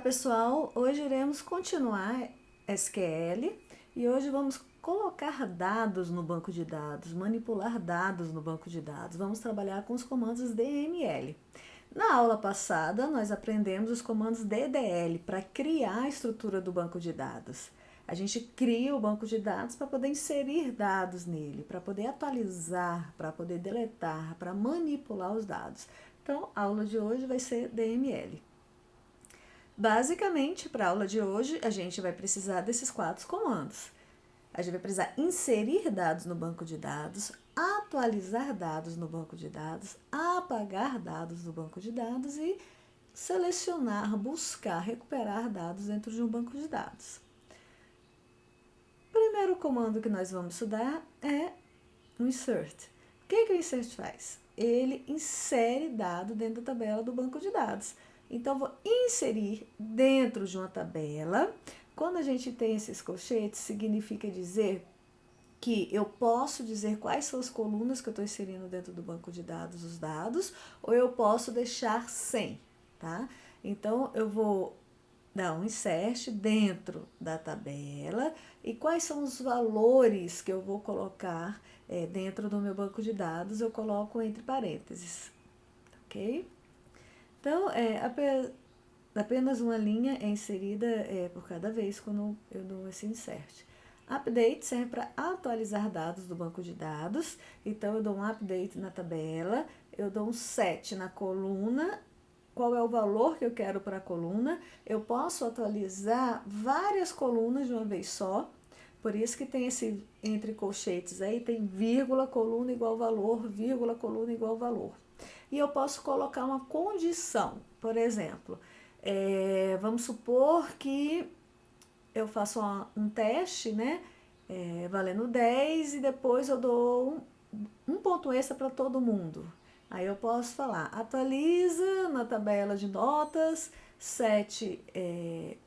pessoal, hoje iremos continuar SQL e hoje vamos colocar dados no banco de dados, manipular dados no banco de dados. Vamos trabalhar com os comandos DML. Na aula passada, nós aprendemos os comandos DDL para criar a estrutura do banco de dados. A gente cria o banco de dados para poder inserir dados nele, para poder atualizar, para poder deletar, para manipular os dados. Então, a aula de hoje vai ser DML. Basicamente, para a aula de hoje, a gente vai precisar desses 4 comandos. A gente vai precisar inserir dados no banco de dados, atualizar dados no banco de dados, apagar dados no banco de dados e selecionar, buscar, recuperar dados dentro de um banco de dados. O primeiro comando que nós vamos estudar é o insert. O que o insert faz? Ele insere dado dentro da tabela do banco de dados. Então, vou inserir dentro de uma tabela. Quando a gente tem esses colchetes, significa dizer que eu posso dizer quais são as colunas que eu estou inserindo dentro do banco de dados, os dados, ou eu posso deixar sem, tá? Então, eu vou dar um insert dentro da tabela e quais são os valores que eu vou colocar dentro do meu banco de dados, eu coloco entre parênteses, ok? Então, apenas uma linha é inserida por cada vez quando eu dou esse insert. Update serve para atualizar dados do banco de dados. Então, eu dou um update na tabela, eu dou um set na coluna, qual é o valor que eu quero para a coluna. Eu posso atualizar várias colunas de uma vez só, por isso que tem esse entre colchetes aí, tem vírgula, coluna igual valor, vírgula, coluna igual valor. E eu posso colocar uma condição, por exemplo, vamos supor que eu faço um teste, né, valendo 10 e depois eu dou um ponto extra para todo mundo. Aí eu posso falar, atualiza na tabela de notas, 7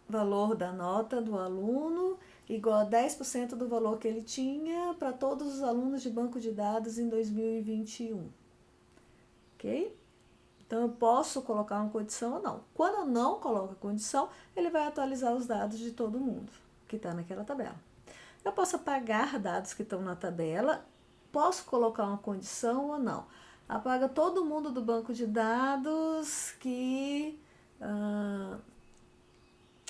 valor da nota do aluno igual a 10% do valor que ele tinha para todos os alunos de banco de dados em 2021. Ok? Então, eu posso colocar uma condição ou não. Quando eu não coloco a condição, ele vai atualizar os dados de todo mundo que está naquela tabela. Eu posso apagar dados que estão na tabela, posso colocar uma condição ou não. Apaga todo mundo do banco de dados que...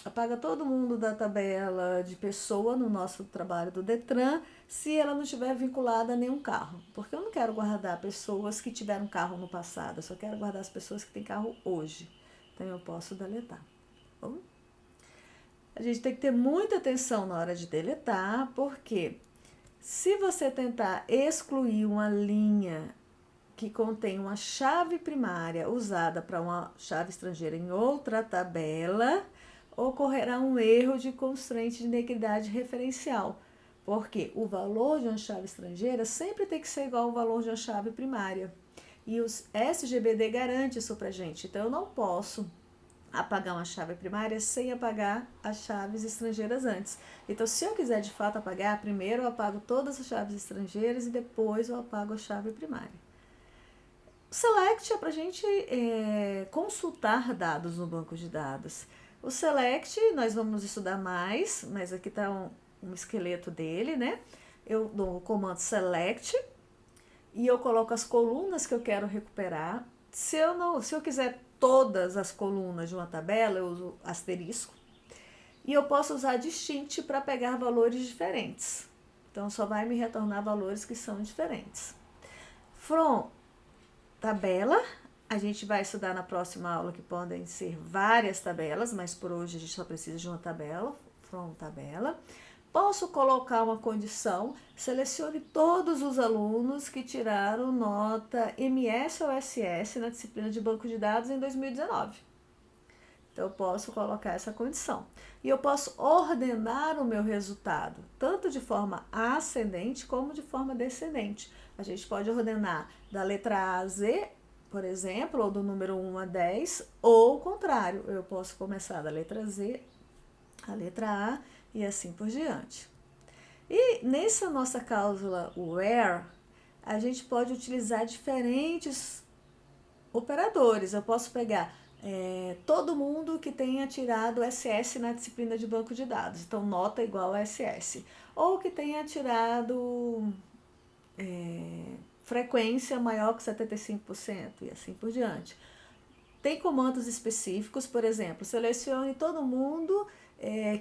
apaga todo mundo da tabela de pessoa no nosso trabalho do Detran se ela não estiver vinculada a nenhum carro. Porque eu não quero guardar pessoas que tiveram carro no passado, eu só quero guardar as pessoas que têm carro hoje. Então, eu posso deletar. Bom? A gente tem que ter muita atenção na hora de deletar, porque se você tentar excluir uma linha que contém uma chave primária usada para uma chave estrangeira em outra tabela, ocorrerá um erro de constraint de integridade referencial, porque o valor de uma chave estrangeira sempre tem que ser igual ao valor de uma chave primária. E os SGBD garante isso pra gente. Então, eu não posso apagar uma chave primária sem apagar as chaves estrangeiras antes. Então, se eu quiser de fato apagar, primeiro eu apago todas as chaves estrangeiras e depois eu apago a chave primária. Select é para a gente consultar dados no banco de dados. O select nós vamos estudar mais, mas aqui está um esqueleto dele, né? Eu dou o comando select e eu coloco as colunas que eu quero recuperar. Se eu quiser todas as colunas de uma tabela, eu uso asterisco. E eu posso usar distinct para pegar valores diferentes. Então, só vai me retornar valores que são diferentes. From tabela, a gente vai estudar na próxima aula que podem ser várias tabelas, mas por hoje a gente só precisa de uma tabela, from tabela. Posso colocar uma condição, selecione todos os alunos que tiraram nota MS ou SS na disciplina de banco de dados em 2019. Então, eu posso colocar essa condição. E eu posso ordenar o meu resultado, tanto de forma ascendente como de forma descendente. A gente pode ordenar da letra A a Z, por exemplo, ou do número 1 a 10, ou o contrário. Eu posso começar da letra Z à letra A e assim por diante. E nessa nossa cláusula where, a gente pode utilizar diferentes operadores. Eu posso pegar todo mundo que tenha tirado SS na disciplina de banco de dados, então nota igual a SS, ou que tenha tirado frequência maior que 75% e assim por diante. Tem comandos específicos, por exemplo, selecione todo mundo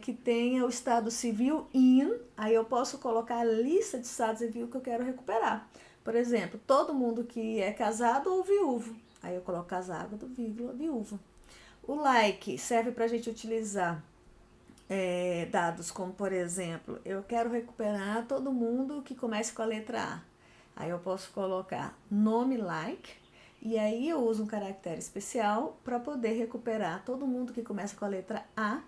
que tenha o estado civil IN, aí eu posso colocar a lista de estado civil que eu quero recuperar. Por exemplo, todo mundo que é casado ou viúvo, aí eu coloco casado, vírgula, viúvo. O like serve para a gente utilizar dados como, por exemplo, eu quero recuperar todo mundo que comece com a letra A. Aí eu posso colocar nome like, e aí eu uso um caractere especial para poder recuperar todo mundo que começa com a letra A.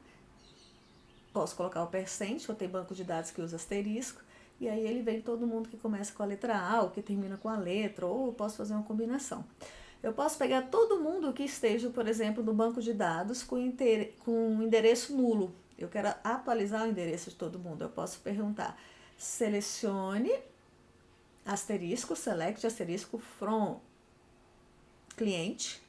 Posso colocar o percent, ou tem banco de dados que usa asterisco, e aí ele vem todo mundo que começa com a letra A, ou que termina com a letra, ou eu posso fazer uma combinação. Eu posso pegar todo mundo que esteja, por exemplo, no banco de dados com endereço nulo. Eu quero atualizar o endereço de todo mundo. Eu posso perguntar, selecione asterisco, select asterisco from cliente,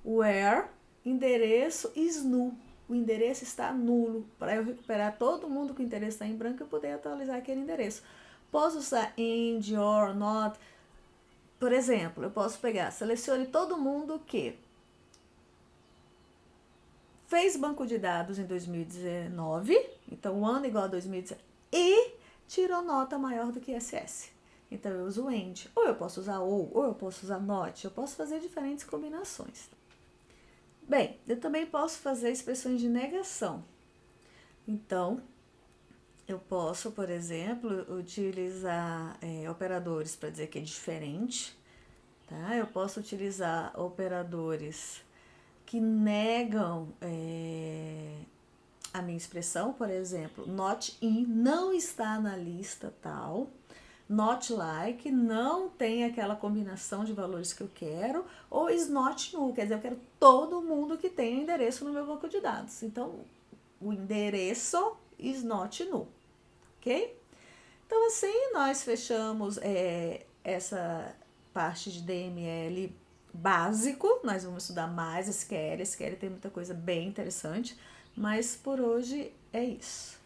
where endereço is null. O endereço está nulo, para eu recuperar todo mundo que o endereço está em branco e poder atualizar aquele endereço. Posso usar and, or, not. Por exemplo, eu posso pegar, selecione todo mundo que fez banco de dados em 2019, então o ano igual a 2019, e tirou nota maior do que SS. Então eu uso AND, ou eu posso usar ou eu posso usar NOT, eu posso fazer diferentes combinações. Bem, eu também posso fazer expressões de negação. Então, eu posso, por exemplo, utilizar operadores para dizer que é diferente, tá? Eu posso utilizar operadores que negam a minha expressão, por exemplo, not in não está na lista tal, not like não tem aquela combinação de valores que eu quero, ou is not null, quer dizer, eu quero todo mundo que tenha endereço no meu banco de dados. Então, o endereço is not null, ok? Então, assim, nós fechamos essa parte de DML básico. Nós vamos estudar mais SQL. SQL tem muita coisa bem interessante, mas por hoje é isso.